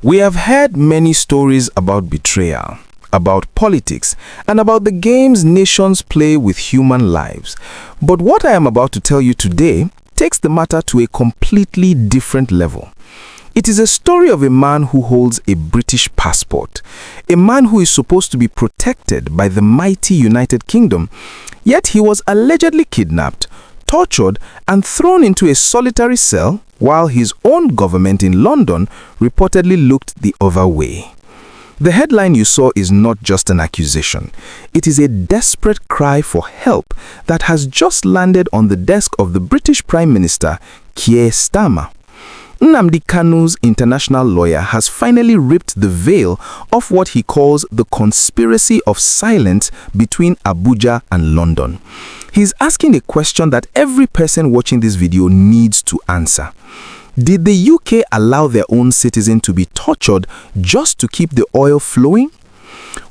We have heard many stories about betrayal, about politics, and about the games nations play with human lives. But what I am about to tell you today takes the matter to a completely different level. It is a story of a man who holds a British passport, a man who is supposed to be protected by the mighty United Kingdom, yet he was allegedly kidnapped, tortured, and thrown into a solitary cell while his own government in London reportedly looked the other way. The headline you saw is not just an accusation. It is a desperate cry for help that has just landed on the desk of the British Prime Minister, Keir Starmer. Nnamdi Kanu's international lawyer has finally ripped the veil off what he calls the conspiracy of silence between Abuja and London. He's asking a question that every person watching this video needs to answer. Did the UK allow their own citizen to be tortured just to keep the oil flowing?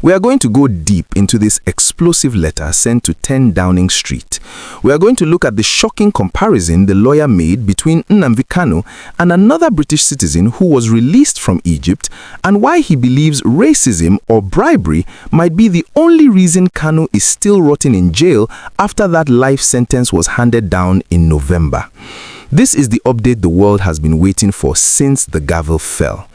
We are going to go deep into this explosive letter sent to 10 Downing Street. We are going to look at the shocking comparison the lawyer made between Nnamdi Kanu and another British citizen who was released from Egypt, and why he believes racism or bribery might be the only reason Kanu is still rotting in jail after that life sentence was handed down in November. This is the update the world has been waiting for since the gavel fell.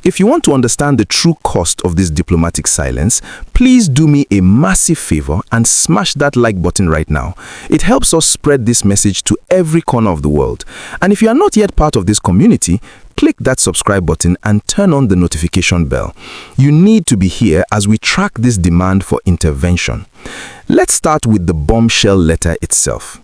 If you want to understand the true cost of this diplomatic silence, please do me a massive favor and smash that like button right now. It helps us spread this message to every corner of the world. And if you are not yet part of this community, click that subscribe button and turn on the notification bell. You need to be here as we track this demand for intervention. Let's start with the bombshell letter itself.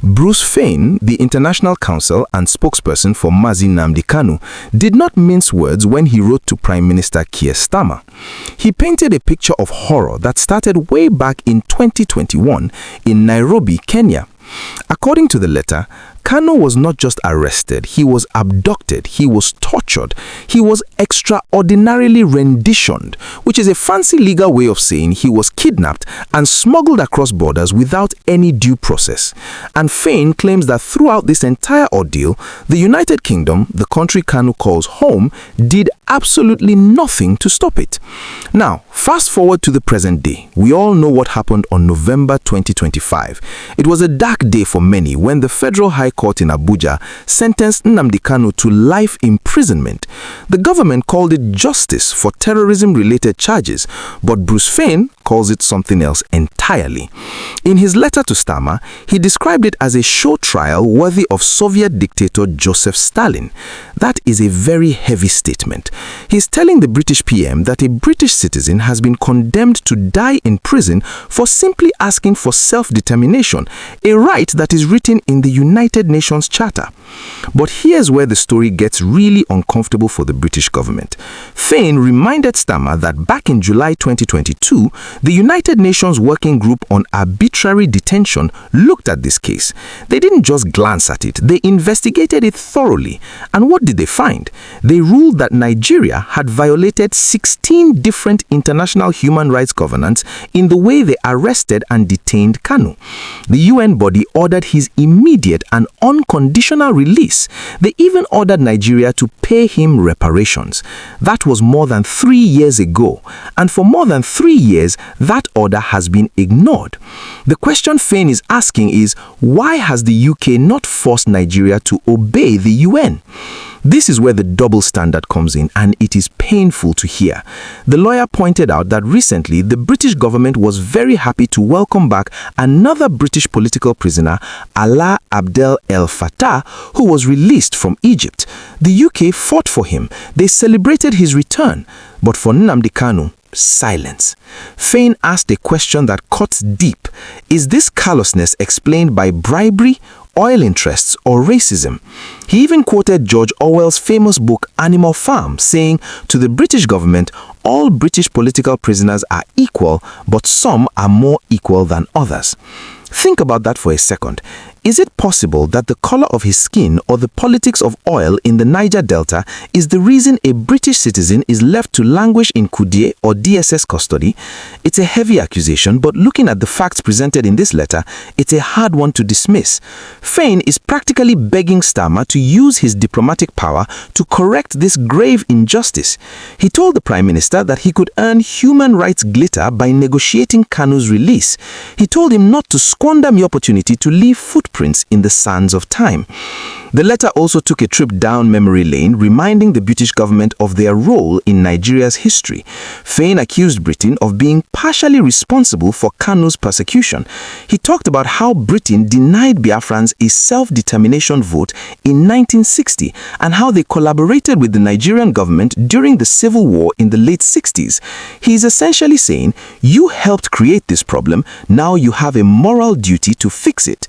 Bruce Fein, the international counsel and spokesperson for Mazi Nnamdi Kanu, did not mince words when he wrote to Prime Minister Keir Starmer. He painted a picture of horror that started way back in 2021 in Nairobi, Kenya. According to the letter, Kanu was not just arrested, he was abducted, he was tortured, he was extraordinarily renditioned, which is a fancy legal way of saying he was kidnapped and smuggled across borders without any due process. And Fein claims that throughout this entire ordeal, the United Kingdom, the country Kanu calls home, did absolutely nothing to stop it. Now, fast forward to the present day. We all know what happened on November 2025. It was a dark day for many when the Federal High Court in Abuja sentenced Nnamdi Kanu to life imprisonment. The government called it justice for terrorism-related charges, but Bruce Fein calls it something else entirely. In his letter to Starmer, he described it as a show trial worthy of Soviet dictator Joseph Stalin. That is a very heavy statement. He's telling the British PM that a British citizen has been condemned to die in prison for simply asking for self-determination, a right that is written in the United Nations Charter. But here's where the story gets really uncomfortable for the British government. Fein reminded Starmer that back in July 2022, the United Nations Working Group on Arbitrary Detention looked at this case. They didn't just glance at it, they investigated it thoroughly. And what did they find? They ruled that Nigeria had violated 16 different international human rights covenants in the way they arrested and detained Kanu. The UN body ordered his immediate and unconditional release. They even ordered Nigeria to pay him reparations. That was more than 3 years ago, and for more than 3 years, that order has been ignored. The question Fein is asking is, why has the UK not forced Nigeria to obey the UN? This is where the double standard comes in, and it is painful to hear. The lawyer pointed out that recently the British government was very happy to welcome back another British political prisoner, Alaa Abdel El Fattah, who was released from Egypt. The UK fought for him. They celebrated his return. But for Nnamdi Kanu, silence. Fein asked a question that cuts deep. Is this callousness explained by bribery, oil interests, or racism? He even quoted George Orwell's famous book Animal Farm, saying to the British government, all British political prisoners are equal, but some are more equal than others. Think about that for a second. Is it possible that the color of his skin or the politics of oil in the Niger Delta is the reason a British citizen is left to languish in Kudie or DSS custody? It's a heavy accusation, but looking at the facts presented in this letter, it's a hard one to dismiss. Fein is practically begging Starmer to use his diplomatic power to correct this grave injustice. He told the Prime Minister that he could earn human rights glitter by negotiating Kanu's release. He told him not to squander the opportunity to leave footprints in the sands of time. The letter also took a trip down memory lane, reminding the British government of their role in Nigeria's history. Fein accused Britain of being partially responsible for Kanu's persecution. He talked about how Britain denied Biafrans a self-determination vote in 1960 and how they collaborated with the Nigerian government during the civil war in the late 60s. He is essentially saying, you helped create this problem, now you have a moral duty to fix it.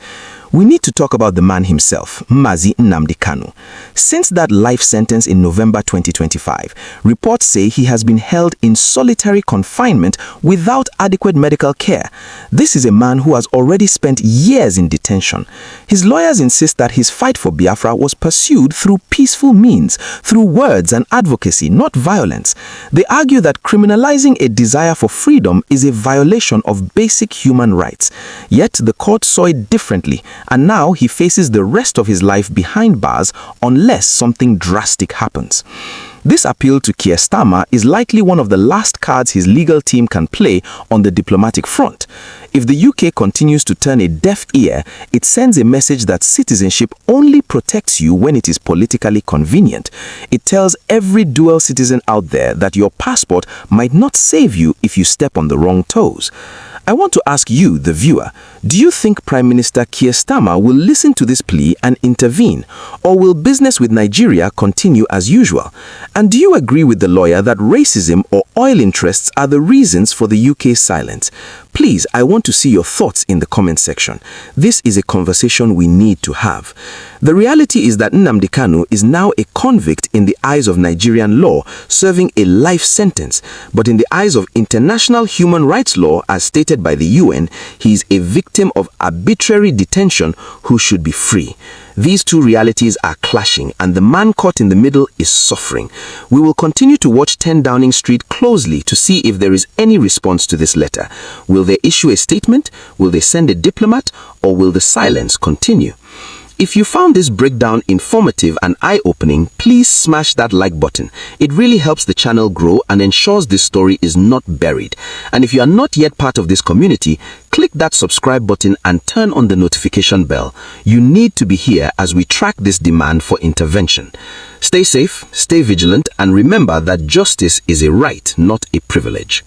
We need to talk about the man himself, Nnamdi Kanu. Since that life sentence in November 2025, reports say he has been held in solitary confinement without adequate medical care. This is a man who has already spent years in detention. His lawyers insist that his fight for Biafra was pursued through peaceful means, through words and advocacy, not violence. They argue that criminalizing a desire for freedom is a violation of basic human rights. Yet the court saw it differently, and now he faces the rest of his life behind bars unless something drastic happens. This appeal to Keir Starmer is likely one of the last cards his legal team can play on the diplomatic front. If the UK continues to turn a deaf ear, it sends a message that citizenship only protects you when it is politically convenient. It tells every dual citizen out there that your passport might not save you if you step on the wrong toes. I want to ask you, the viewer, do you think Prime Minister Keir Starmer will listen to this plea and intervene, or will business with Nigeria continue as usual? And do you agree with the lawyer that racism or oil interests are the reasons for the UK's silence? Please, I want to see your thoughts in the comment section. This is a conversation we need to have. The reality is that Nnamdi Kanu is now a convict in the eyes of Nigerian law, serving a life sentence. But in the eyes of international human rights law, as stated by the UN, he is a victim of arbitrary detention who should be free. These two realities are clashing, and the man caught in the middle is suffering. We will continue to watch 10 Downing Street closely to see if there is any response to this letter. Will they issue a statement? Will they send a diplomat? Or will the silence continue? If you found this breakdown informative and eye-opening, please smash that like button. It really helps the channel grow and ensures this story is not buried. And if you are not yet part of this community, click that subscribe button and turn on the notification bell. You need to be here as we track this demand for intervention. Stay safe, stay vigilant, and remember that justice is a right, not a privilege.